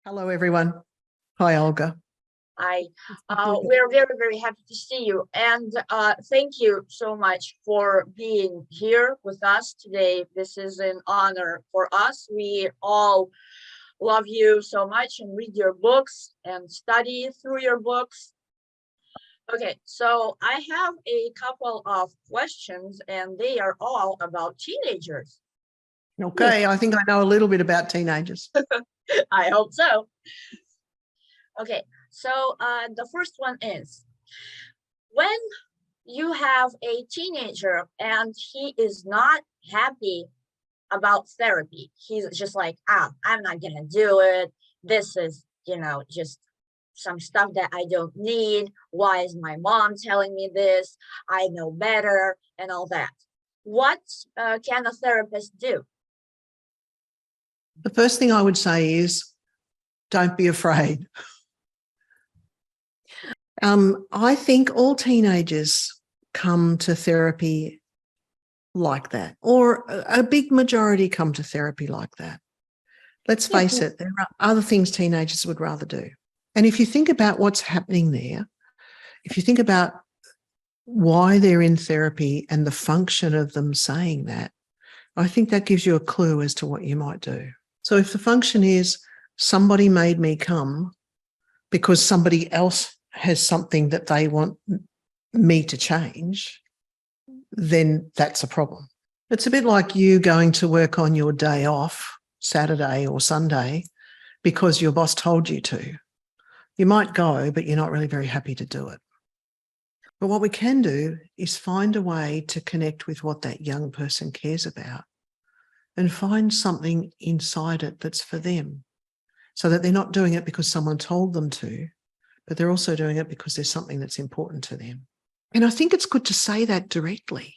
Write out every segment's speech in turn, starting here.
Hello, everyone. Hi, Olga. Hi, we're very, very happy to see you. And thank you so much for being here with us today. This is an honor for us. We all love you so much and read your books and study through your books. Okay, so I have a couple of questions and they are all about teenagers. Okay, I think I know a little bit about teenagers. I hope so. Okay, so the first one is, when you have a teenager and he is not happy about therapy, he's just like, I'm not gonna do it. This is, just some stuff that I don't need. Why is my mom telling me this? I know better and all that. What can a therapist do? The first thing I would say is don't be afraid. I think all teenagers come to therapy like that, or a big majority come to therapy like that. Let's face it, there are other things teenagers would rather do. And if you think about what's happening there, if you think about why they're in therapy and the function of them saying that, I think that gives you a clue as to what you might do. So if the function is somebody made me come because somebody else has something that they want me to change, then that's a problem. It's a bit like you going to work on your day off, Saturday or Sunday, because your boss told you to. You might go, but you're not really very happy to do it. But what we can do is find a way to connect with what that young person cares about and find something inside it that's for them, so that they're not doing it because someone told them to, but they're also doing it because there's something that's important to them. And I think it's good to say that directly,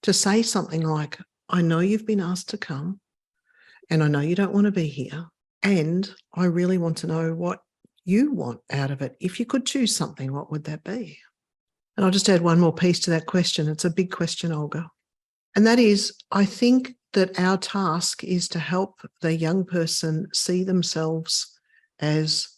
to say something like, I know you've been asked to come and I know you don't want to be here, and I really want to know what you want out of it. If you could choose something, what would that be? And I'll just add one more piece to that question. It's a big question, Olga. And that is, I think that our task is to help the young person see themselves as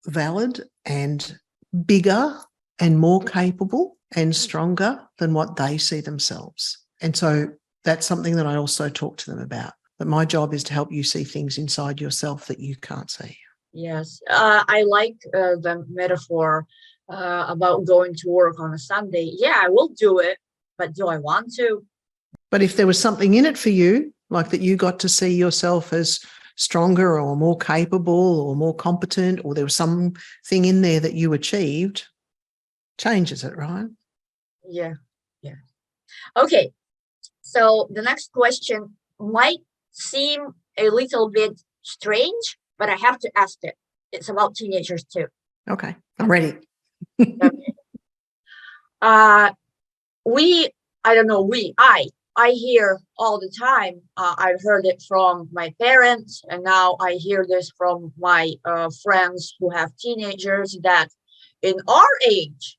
valid and bigger and more capable and stronger than what they see themselves. And so that's something that I also talk to them about, that my job is to help you see things inside yourself that you can't see. Yes, I like the metaphor about going to work on a Sunday. Yeah, I will do it, but do I want to? But if there was something in it for you, like that you got to see yourself as stronger or more capable or more competent, or there was something in there that you achieved, changes it, right? Yeah. Okay, so the next question might seem a little bit strange, but I have to ask it. It's about teenagers too. Okay, I'm ready. Okay. I hear all the time. I've heard it from my parents, and now I hear this from my friends who have teenagers, that in our age,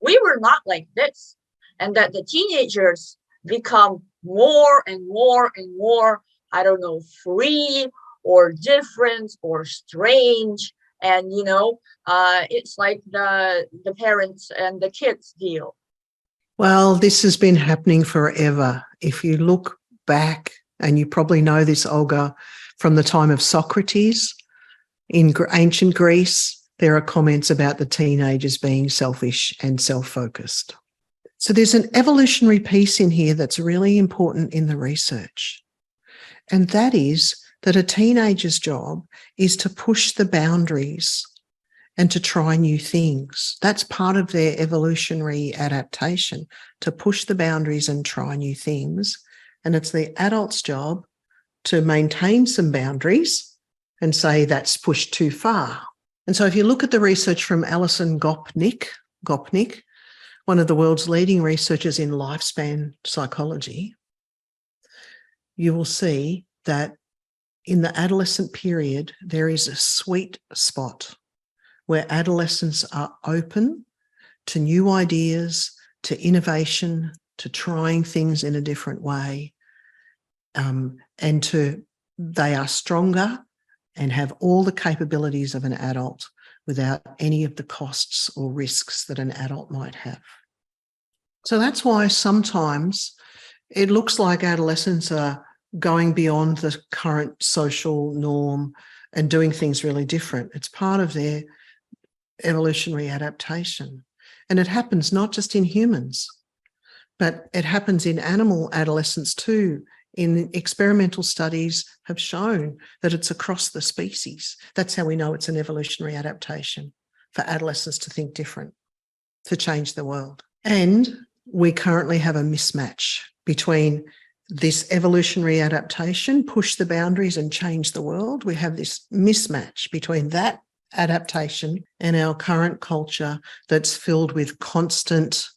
we were not like this, and that the teenagers become more and more and more, I don't know, free or different or strange. And, it's like the parents and the kids deal. Well, this has been happening forever. If you look back, and you probably know this, Olga, from the time of Socrates in ancient Greece, there are comments about the teenagers being selfish and self-focused. So there's an evolutionary piece in here that's really important in the research. And that is that a teenager's job is to push the boundaries and to try new things. That's part of their evolutionary adaptation, to push the boundaries and try new things. And it's the adult's job to maintain some boundaries and say that's pushed too far. And so if you look at the research from Alison Gopnik, one of the world's leading researchers in lifespan psychology, you will see that in the adolescent period, there is a sweet spot where adolescents are open to new ideas, to innovation, to trying things in a different way, and they are stronger and have all the capabilities of an adult without any of the costs or risks that an adult might have. So that's why sometimes it looks like adolescents are going beyond the current social norm and doing things really different. It's part of their evolutionary adaptation. And it happens not just in humans, but it happens in animal adolescents too. In experimental studies have shown that it's across the species. That's how we know it's an evolutionary adaptation, for adolescents to think different, to change the world. And we currently have a mismatch between this evolutionary adaptation, push the boundaries and change the world. We have this mismatch between that adaptation and our current culture that's filled with constant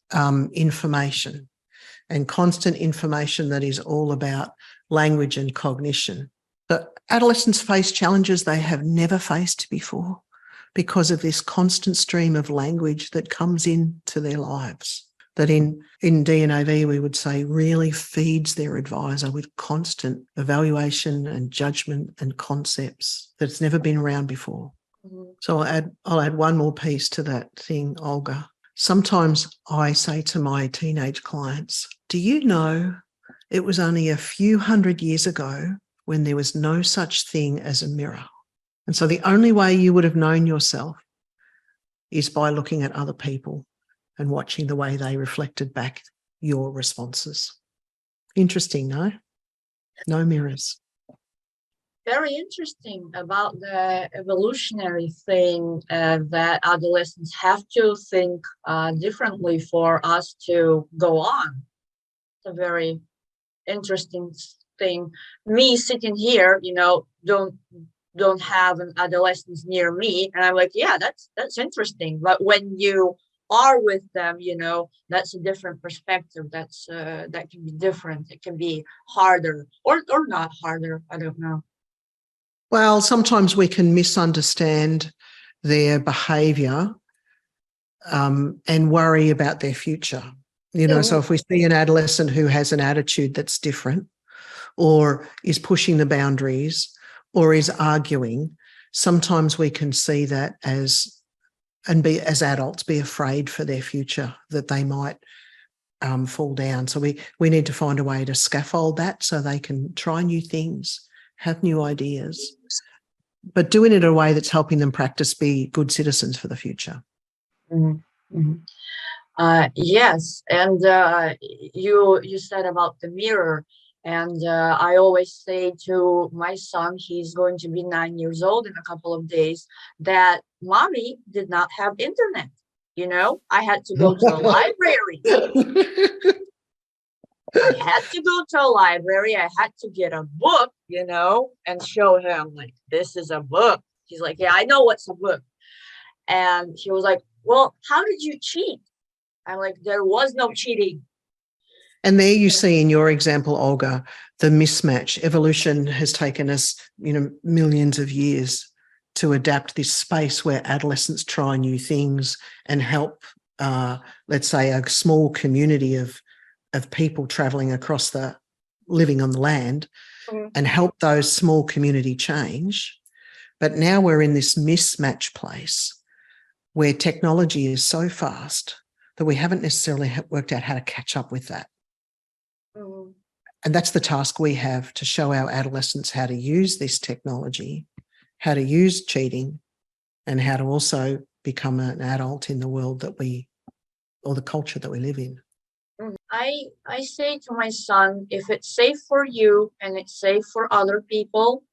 information, and constant information that is all about language and cognition. But adolescents face challenges they have never faced before because of this constant stream of language that comes into their lives, that in DNAV we would say really feeds their advisor with constant evaluation and judgment and concepts that's never been around before. Mhm. So I'll add one more piece to that thing, Olga. Sometimes I say to my teenage clients, do you know it was only a few hundred years ago when there was no such thing as a mirror? And so the only way you would have known yourself is by looking at other people and watching the way they reflected back your responses. Interesting, no? No mirrors. Very interesting about the evolutionary thing, that adolescents have to think differently for us to go on. It's a very interesting thing. Me sitting here, don't have an adolescent near me, and I'm like, yeah, that's interesting. But when you are with them, that's a different perspective. That can be different. It can be harder or not harder. I don't know. Well, sometimes we can misunderstand their behaviour and worry about their future. So if we see an adolescent who has an attitude that's different, or is pushing the boundaries, or is arguing, sometimes we can see that as adults, be afraid for their future, that they might fall down. So we need to find a way to scaffold that so they can try new things, have new ideas, but doing it in a way that's helping them practice be good citizens for the future. Mm-hmm. Mm-hmm. Yes, and you said about the mirror, and I always say to my son, he's going to be 9 years old in a couple of days, that mommy did not have internet. I had to go to a library. I had to go to a library. I had to get a book, and show him, like, this is a book. He's like, yeah, I know what's a book. And he was like, well, how did you cheat? I'm like, there was no cheating. And there you see in your example, Olga, the mismatch. Evolution has taken us, millions of years to adapt this space where adolescents try new things and help, let's say, a small community of people travelling across living on the land, and help those small community change. But now we're in this mismatch place where technology is so fast that we haven't necessarily worked out how to catch up with that. Mm-hmm. And that's the task we have, to show our adolescents how to use this technology, how to use cheating, and how to also become an adult in the world or the culture that we live in. I say to my son, if it's safe for you and it's safe for other people,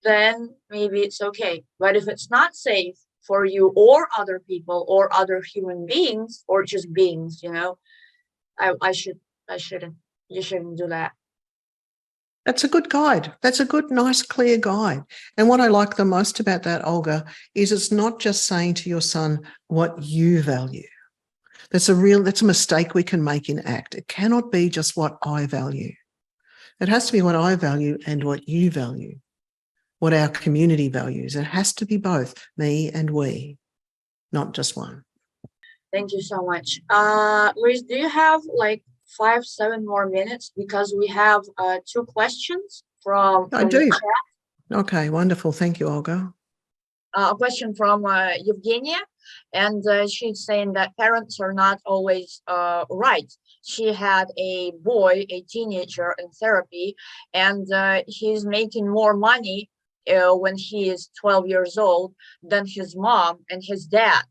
then maybe it's okay. But if it's not safe for you or other people or other human beings, or just beings, I shouldn't. You shouldn't do that. That's a good guide. That's a good, nice, clear guide. And what I like the most about that, Olga, is it's not just saying to your son what you value. That's a mistake we can make in ACT. It cannot be just what I value. It has to be what I value and what you value, what our community values. It has to be both, me and we, not just one. Thank you so much. Louise, do you have like 5-7 more minutes? Because we have 2 questions from I do. the chat. Okay, wonderful. Thank you, Olga. A question from Evgenia, and she's saying that parents are not always right. She had a boy, a teenager in therapy, and he's making more money when he is 12 years old than his mom and his dad.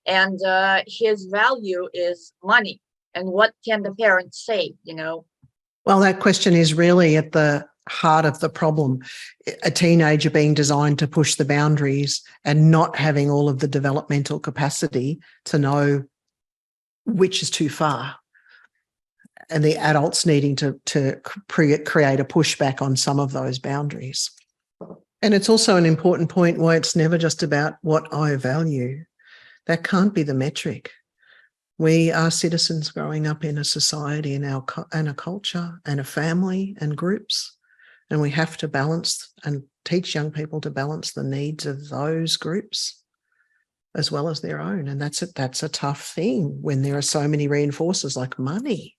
And his value is money. And what can the parents say, Well, that question is really at the heart of the problem. A teenager being designed to push the boundaries and not having all of the developmental capacity to know which is too far. And the adults needing to create a pushback on some of those boundaries. And it's also an important point why it's never just about what I value. That can't be the metric. We are citizens growing up in a society and a culture and a family and groups. And we have to balance and teach young people to balance the needs of those groups as well as their own. And that's a tough thing when there are so many reinforcers like money,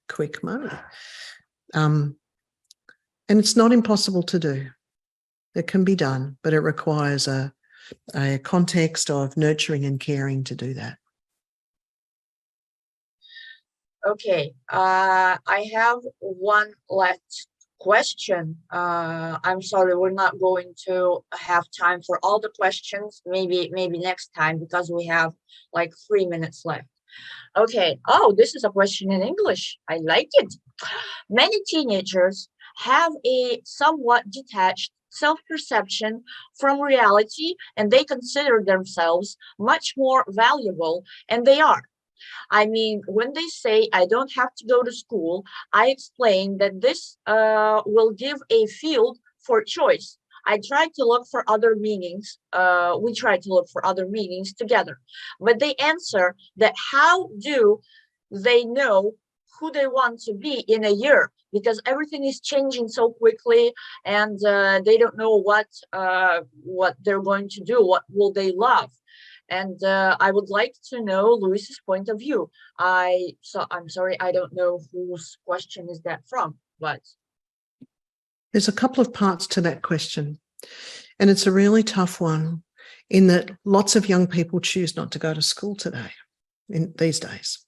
quick money. And it's not impossible to do. It can be done, but it requires a context of nurturing and caring to do that. Okay, I have one last question. I'm sorry, we're not going to have time for all the questions. Maybe next time, because we have like 3 minutes left. Okay. Oh, this is a question in English. I like it. Many teenagers have a somewhat detached self-perception from reality, and they consider themselves much more valuable, and they are. I mean, when they say I don't have to go to school, I explain that this will give a field for choice. I tried to look for other meanings. We tried to look for other meanings together, but they answer that how do they know who they want to be in a year, because everything is changing so quickly, and they don't know what they're going to do, what will they love. And I would like to know Louise's point of view. I'm sorry, I don't know whose question is that from, but there's a couple of parts to that question, and it's a really tough one in that lots of young people choose not to go to school today, in these days.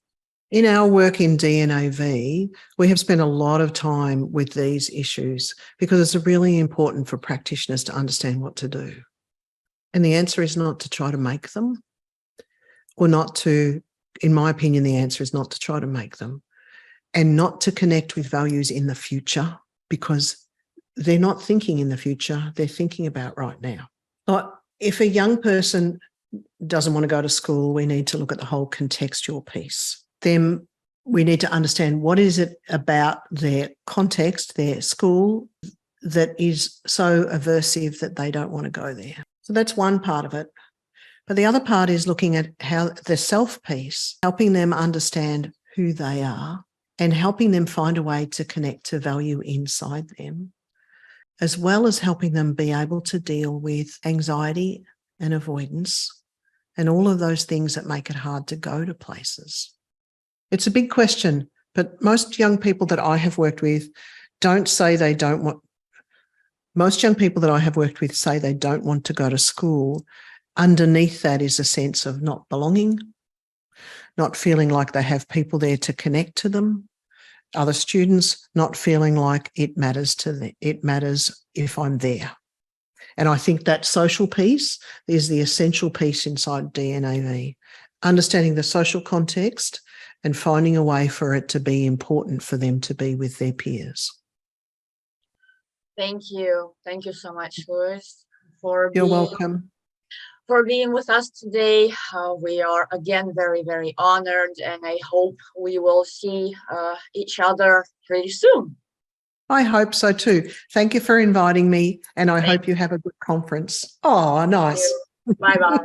In our work in DNAV, we have spent a lot of time with these issues because it's really important for practitioners to understand what to do. And the answer is not to try to make them, or not to, in my opinion, the answer is not to try to make them, and not to connect with values in the future, because they're not thinking in the future, they're thinking about right now. But if a young person doesn't want to go to school, we need to look at the whole contextual piece. Then we need to understand what is it about their context, their school, that is so aversive that they don't want to go there. So that's one part of it. But the other part is looking at how the self piece, helping them understand who they are and helping them find a way to connect to value inside them, as well as helping them be able to deal with anxiety and avoidance and all of those things that make it hard to go to places. It's a big question, but most young people that I have worked with don't say they don't want. Most young people that I have worked with say they don't want to go to school. Underneath that is a sense of not belonging, not feeling like they have people there to connect to them, other students, not feeling like it matters to them. It matters if I'm there. And I think that social piece is the essential piece inside DNAV, understanding the social context and finding a way for it to be important for them to be with their peers. Thank you. Thank you so much, Louise, for You're welcome. For being with us today. We are again very, very honored, and I hope we will see each other pretty soon. I hope so too. Thank you for inviting me, and I hope you have a good conference. Oh, nice. Bye-bye.